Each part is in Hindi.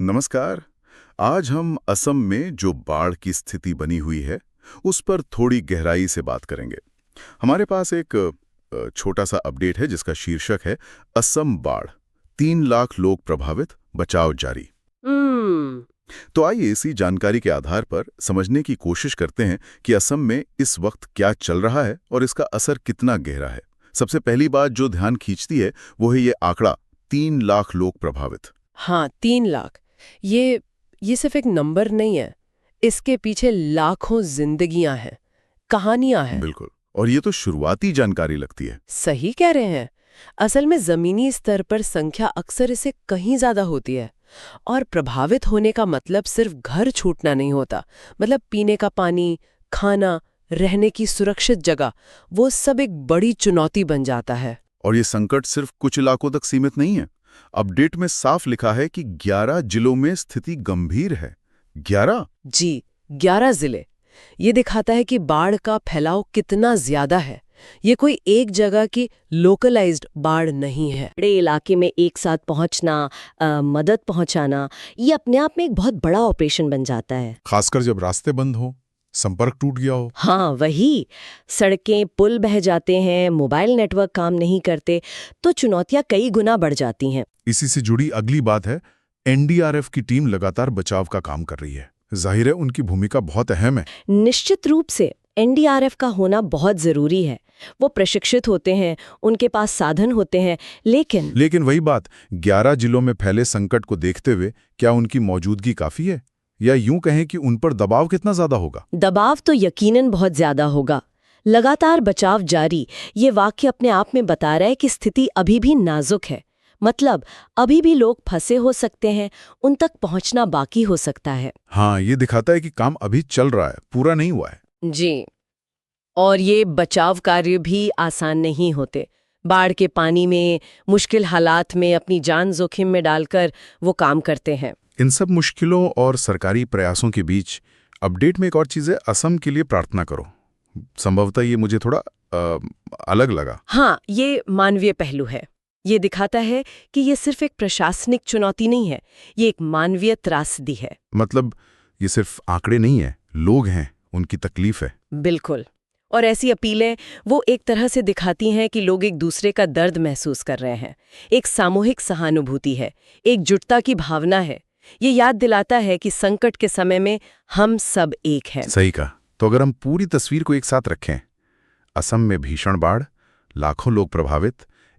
नमस्कार। आज हम असम में जो बाढ़ की स्थिति बनी हुई है उस पर थोड़ी गहराई से बात करेंगे। हमारे पास एक छोटा सा अपडेट है जिसका शीर्षक है असम बाढ़, 3 लाख लोग प्रभावित, बचाव जारी। हम्म। तो आइए इसी जानकारी के आधार पर समझने की कोशिश करते हैं कि असम में इस वक्त क्या चल रहा है और इसका असर कितना गहरा है। सबसे पहली बात जो ध्यान खींचती है वो है ये आंकड़ा, 3 लाख लोग प्रभावित। हाँ, 3 लाख। ये सिर्फ एक नंबर नहीं है, इसके पीछे लाखों जिंदगियां हैं, कहानियां हैं। बिल्कुल, और ये तो शुरुआती जानकारी लगती है। सही कह रहे हैं। असल में जमीनी स्तर पर संख्या अक्सर इससे कहीं ज्यादा होती है। और प्रभावित होने का मतलब सिर्फ घर छूटना नहीं होता, मतलब पीने का पानी, खाना, रहने की सुरक्षित जगह, वो सब एक बड़ी चुनौती बन जाता है। और ये संकट सिर्फ कुछ इलाकों तक सीमित नहीं है। अपडेट में साफ लिखा है कि 11 जिलों में स्थिति गंभीर है। 11? जी, 11 जिले। ये दिखाता है कि बाढ़ का फैलाव कितना ज्यादा है। ये कोई एक जगह की लोकलाइज्ड बाढ़ नहीं है। बड़े इलाके में एक साथ पहुंचना, मदद पहुंचाना, ये अपने आप में एक बहुत बड़ा ऑपरेशन बन जाता है। खासकर जब रास्ते बंद हो, संपर्क टूट गया हो। हाँ, वही। सड़कें, पुल बह जाते हैं, मोबाइल नेटवर्क काम नहीं करते, तो चुनौतियां कई गुना बढ़ जाती हैं। इसी से जुड़ी अगली बात है, एनडीआरएफ की टीम लगातार बचाव का काम कर रही है। जाहिर है उनकी भूमिका बहुत अहम है। निश्चित रूप से एनडीआरएफ का होना बहुत जरूरी है। वो प्रशिक्षित होते हैं, उनके पास साधन होते हैं, लेकिन वही बात, 11 जिलों में फैले संकट को देखते हुए क्या उनकी मौजूदगी काफी है, या यूं कहें कि उन पर दबाव कितना ज्यादा होगा? दबाव तो यकीनन बहुत ज्यादा होगा। लगातार बचाव जारी, ये वाक्य अपने आप में बता रहा है कि स्थिति अभी भी नाजुक है। मतलब अभी भी लोग फंसे हो सकते हैं, उन तक पहुंचना बाकी हो सकता है। हाँ, ये दिखाता है कि काम अभी चल रहा है, पूरा नहीं हुआ है। जी, और ये बचाव कार्य भी आसान नहीं होते। बाढ़ के पानी में, मुश्किल हालात में अपनी जान जोखिम में डालकर वो काम करते हैं। इन सब मुश्किलों और सरकारी प्रयासों के बीच अपडेट में एक और चीज़ है, असम के लिए प्रार्थना करो। संभवतः ये मुझे थोड़ा अलग लगा। हाँ, ये मानवीय पहलू है। ये दिखाता है कि ये सिर्फ एक प्रशासनिक चुनौती नहीं है, ये एक मानवीय त्रासदी है। मतलब ये सिर्फ आंकड़े नहीं है, लोग हैं, उनकी तकलीफ है। बिल्कुल। और ऐसी अपीलें वो एक तरह से दिखाती हैं कि लोग एक दूसरे का दर्द महसूस कर रहे हैं। एक सामूहिक सहानुभूति है, एकजुटता की भावना है। ये याद दिलाता है कि संकट के समय में हम सब एक हैं। सही कहा। तो अगर हम पूरी तस्वीर को एक साथ रखें, असम में भीषण बाढ़, लाखों लोग प्रभावित,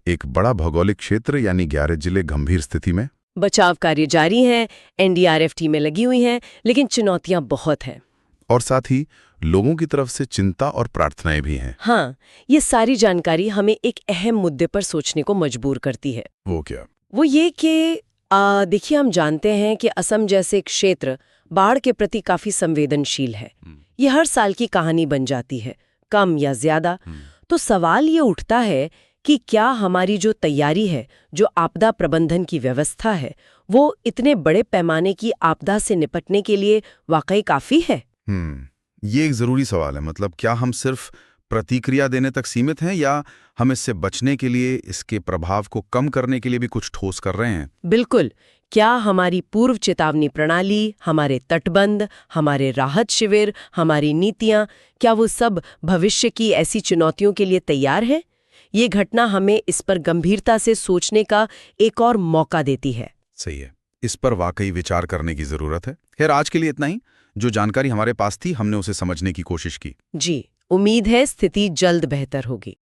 एक बड़ा भौगोलिक क्षेत्र यानी 11 जिले गंभीर स्थिति में, बचाव कार्य जारी हैं, एनडीआरएफ टीमें लगी हुई हैं, लेकिन चुनौतियां बहुत हैं। और साथ ही लोगों की तरफ से चिंता और प्रार्थनाएं भी हैं। हाँ, ये सारी जानकारी हमें एक अहम मुद्दे पर सोचने को मजबूर करती है। वो क्या? वो ये कि देखिए, हम जानते हैं कि असम जैसे एक क्षेत्र बाढ़ के प्रति काफी संवेदनशील है। ये हर साल की कहानी बन जाती है, कम या ज्यादा। तो सवाल ये उठता है कि क्या हमारी जो तैयारी है, जो आपदा प्रबंधन की व्यवस्था है, वो इतने बड़े पैमाने की आपदा से निपटने के लिए वाकई काफी है? ये एक जरूरी सवाल है। मतलब क्या हम सिर्फ प्रतिक्रिया देने तक सीमित हैं या हम इससे बचने के लिए, इसके प्रभाव को कम करने के लिए भी कुछ ठोस कर रहे हैं? बिल्कुल। क्या हमारी पूर्व चेतावनी प्रणाली, हमारे तटबंध, हमारे राहत शिविर, हमारी नीतियां, क्या वो सब भविष्य की ऐसी चुनौतियों के लिए तैयार हैं? ये घटना हमें इस पर गंभीरता से सोचने का एक और मौका देती है। सही है, इस पर वाकई विचार करने की जरूरत है। खैर, आज के लिए इतना ही। जो जानकारी हमारे पास थी हमने उसे समझने की कोशिश की। जी, उम्मीद है स्थिति जल्द बेहतर होगी।